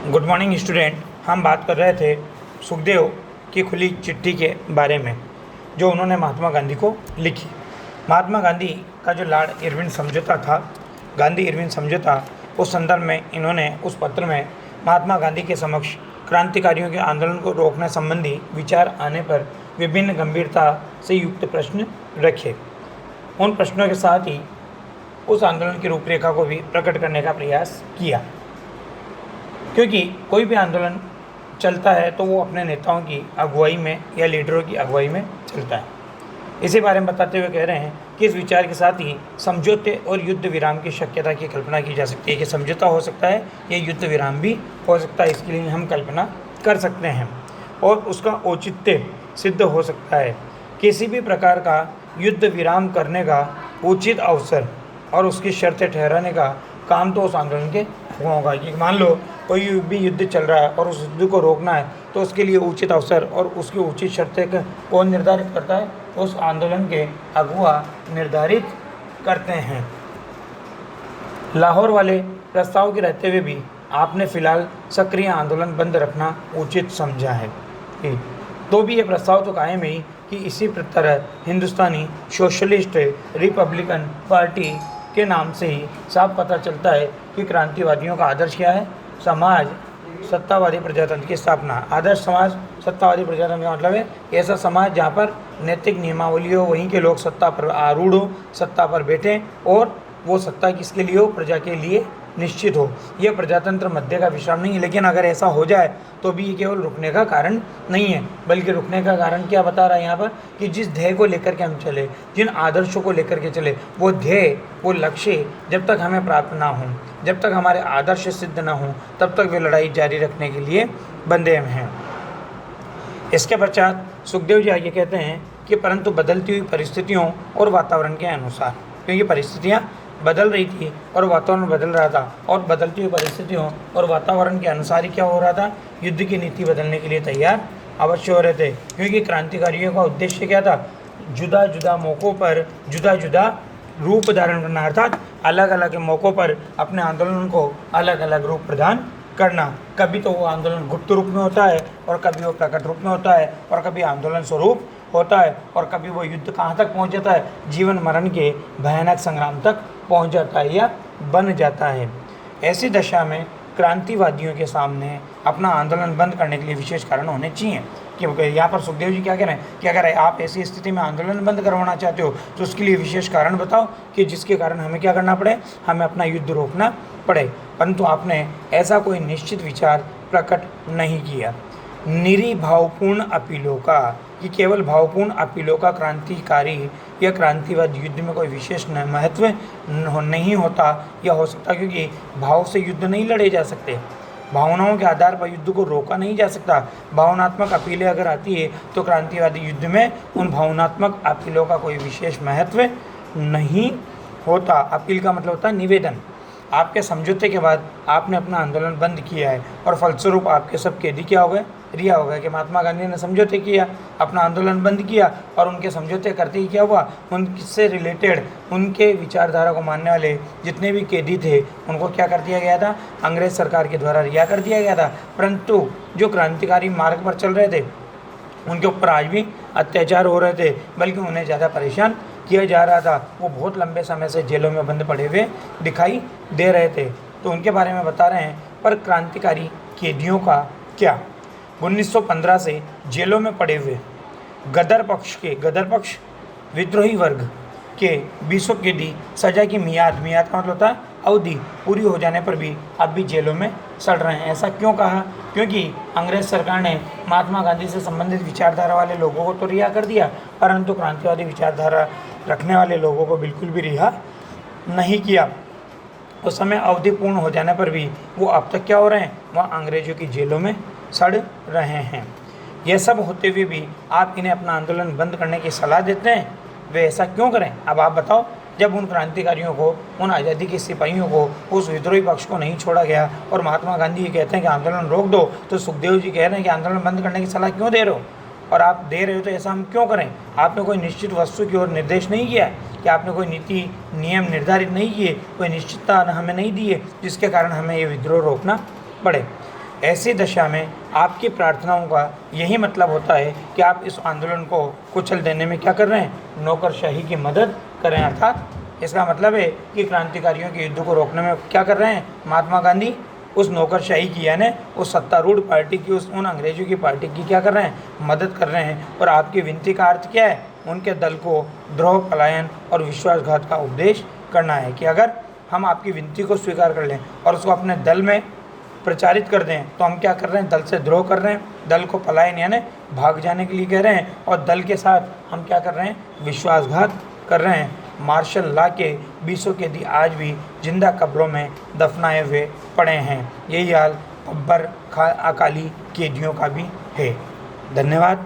Good morning student. हम बात कर रहे थे सुखदेव की खुली चिट्ठी के बारे में जो उन्होंने महात्मा गांधी को लिखी। महात्मा गांधी का जो लॉर्ड इरविन समझौता था, गांधी इरविन समझौता, उस संदर्भ में इन्होंने उस पत्र में महात्मा गांधी के समक्ष क्रांतिकारियों के आंदोलन को रोकने संबंधी विचार आने पर विभिन्न गंभीरता से युक्त प्रश्न रखे। उन प्रश्नों के साथ ही उस आंदोलन की रूपरेखा को भी प्रकट करने का प्रयास किया, क्योंकि कोई भी आंदोलन चलता है तो वो अपने नेताओं की अगुवाई में या लीडरों की अगुवाई में चलता है। इसी बारे में बताते हुए कह रहे हैं कि इस विचार के साथ ही समझौते और युद्ध विराम की शक्यता की कल्पना की जा सकती है कि समझौता हो सकता है या युद्ध विराम भी हो सकता है। इसके लिए हम कल्पना कर सकते हैं और उसका औचित्य सिद्ध हो सकता है। किसी भी प्रकार का युद्ध विराम करने का उचित अवसर और उसकी शर्तें ठहराने का काम तो उस आंदोलन के होगा कि मान लो कोई भी युद्ध चल रहा है और उस युद्ध को रोकना है तो उसके लिए उचित अवसर और उसकी उचित शर्तें कौन निर्धारित करता है? उस आंदोलन के अगुवा निर्धारित करते हैं। लाहौर वाले प्रस्ताव के रहते हुए भी आपने फिलहाल सक्रिय आंदोलन बंद रखना उचित समझा है। तो भी ये प्रस्ताव तो कायम है कि इसी तरह हिंदुस्तानी सोशलिस्ट रिपब्लिकन पार्टी के नाम से ही साफ पता चलता है कि क्रांतिवादियों का आदर्श क्या है? समाज सत्तावादी प्रजातंत्र की स्थापना। आदर्श समाज सत्तावादी प्रजातंत्र का मतलब है ऐसा समाज जहाँ पर नैतिक नियमावली हो, वहीं के लोग सत्ता पर आरूढ़ हो, सत्ता पर बैठें और वो सत्ता किसके लिए हो? प्रजा के लिए निश्चित हो। यह प्रजातंत्र मध्य का विश्राम नहीं है, लेकिन अगर ऐसा हो जाए तो भी ये केवल रुकने का कारण नहीं है, बल्कि रुकने का कारण क्या बता रहा है यहाँ पर कि जिस ध्येय को लेकर के हम चले, जिन आदर्शों को लेकर के चले, वो ध्येय, वो लक्ष्य जब तक हमें प्राप्त ना हो, जब तक हमारे आदर्श सिद्ध ना हो, तब तक वे लड़ाई जारी रखने के लिए बंधे हैं। इसके पश्चात सुखदेव जी आगे कहते हैं कि परंतु बदलती हुई परिस्थितियों और वातावरण के अनुसार, क्योंकि परिस्थितियाँ बदल रही थी और वातावरण बदल रहा था, और बदलती हुई परिस्थितियों और वातावरण के अनुसार ही क्या हो रहा था? युद्ध की नीति बदलने के लिए तैयार अवश्य हो रहे थे। क्योंकि क्रांतिकारियों का उद्देश्य क्या था? जुदा जुदा मौक़ों पर जुदा जुदा रूप धारण करना, अर्थात अलग अलग मौक़ों पर अपने आंदोलन को अलग अलग रूप प्रदान करना। कभी तो वो आंदोलन गुप्त रूप में होता है और कभी वो प्रकट रूप में होता है और कभी आंदोलन स्वरूप होता है और कभी वो युद्ध कहाँ तक पहुँच जाता है? जीवन मरण के भयानक संग्राम तक पहुँच जाता है या बन जाता है। ऐसी दशा में क्रांतिवादियों के सामने अपना आंदोलन बंद करने के लिए विशेष कारण होने चाहिए। क्योंकि यहाँ पर सुखदेव जी क्या कह रहे हैं कि अगर आप ऐसी स्थिति में आंदोलन बंद करवाना चाहते हो तो उसके लिए विशेष कारण बताओ कि जिसके कारण हमें क्या करना पड़े? हमें अपना युद्ध रोकना पड़े। परंतु आपने ऐसा कोई निश्चित विचार प्रकट नहीं किया। निरी भावपूर्ण अपीलों का, कि केवल भावपूर्ण अपीलों का क्रांतिकारी या क्रांतिवाद युद्ध में कोई विशेष महत्व नहीं होता या हो सकता, क्योंकि भाव से युद्ध नहीं लड़े जा सकते। भावनाओं के आधार पर युद्ध को रोका नहीं जा सकता। भावनात्मक अपीलें अगर आती है तो क्रांतिवादी युद्ध में उन भावनात्मक अपीलों का कोई विशेष महत्व नहीं होता। अपील का मतलब होता है निवेदन। आपके समझौते के बाद आपने अपना आंदोलन बंद किया है और फलस्वरूप आपके सब कैदी क्या हो गए? रिहा हो गए। कि महात्मा गांधी ने समझौते किया, अपना आंदोलन बंद किया और उनके समझौते करते ही क्या हुआ? उनसे रिलेटेड, उनके विचारधारा को मानने वाले जितने भी कैदी थे उनको क्या कर दिया गया था? अंग्रेज़ सरकार के द्वारा रिहा कर दिया गया था। परंतु जो क्रांतिकारी मार्ग पर चल रहे थे उनके ऊपर आज भी अत्याचार हो रहे थे, बल्कि उन्हें ज़्यादा परेशान किया जा रहा था। वो बहुत लंबे समय से जेलों में बंद पड़े हुए दिखाई दे रहे थे। तो उनके बारे में बता रहे हैं। पर क्रांतिकारी कैदियों का क्या? 1915 से जेलों में पड़े हुए गदर पक्ष विद्रोही वर्ग के 20 कैदी सजा की मियाद का मतलब होता है अवधि पूरी हो जाने पर भी अब भी जेलों में सड़ रहे हैं। ऐसा क्यों कहा? क्योंकि अंग्रेज़ सरकार ने महात्मा गांधी से संबंधित विचारधारा वाले लोगों को तो रिहा कर दिया, परंतु क्रांतिवादी विचारधारा रखने वाले लोगों को बिल्कुल भी रिहा नहीं किया। उस समय अवधि पूर्ण हो जाने पर भी वो अब तक क्या हो रहे हैं? वह अंग्रेज़ों की जेलों में सड़ रहे हैं। यह सब होते हुए भी आप इन्हें अपना आंदोलन बंद करने की सलाह देते हैं। वे ऐसा क्यों करें? अब आप बताओ। जब उन क्रांतिकारियों को, उन आज़ादी के सिपाहियों को, उस विद्रोही पक्ष को नहीं छोड़ा गया और महात्मा गांधी ये कहते हैं कि आंदोलन रोक दो, तो सुखदेव जी कह रहे हैं कि आंदोलन बंद करने की सलाह क्यों दे रहे हो? और आप दे रहे हो तो ऐसा हम क्यों करें? आपने कोई निश्चित वस्तु की ओर निर्देश नहीं किया कि आपने कोई नीति नियम निर्धारित नहीं किए, कोई निश्चितता हमें नहीं दी है जिसके कारण हमें ये विद्रोह रोकना पड़े। ऐसी दशा में आपकी प्रार्थनाओं का यही मतलब होता है कि आप इस आंदोलन को कुचल देने में क्या कर रहे हैं, नौकरशाही की मदद करें। अर्थात इसका मतलब है कि क्रांतिकारियों के युद्ध को रोकने में क्या कर रहे हैं, महात्मा गांधी उस नौकरशाही की यानी उस सत्तारूढ़ पार्टी की, उन अंग्रेजों की पार्टी की क्या कर रहे हैं, मदद कर रहे हैं। और आपकी विनती का अर्थ क्या है, उनके दल को द्रोह, पलायन और विश्वासघात का उपदेश करना है कि अगर हम आपकी विनती को स्वीकार कर लें और उसको अपने दल में प्रचारित कर दें तो हम क्या कर रहे हैं, दल से द्रोह कर रहे हैं, दल को पलायन यानी भाग जाने के लिए कह रहे हैं, और दल के साथ हम क्या कर रहे हैं, विश्वासघात कर रहे हैं। मार्शल लॉ के 20 कैदी आज भी जिंदा कब्रों में दफनाए हुए पड़े हैं। यही हाल बब्बर अकाली कैदियों का भी है। धन्यवाद।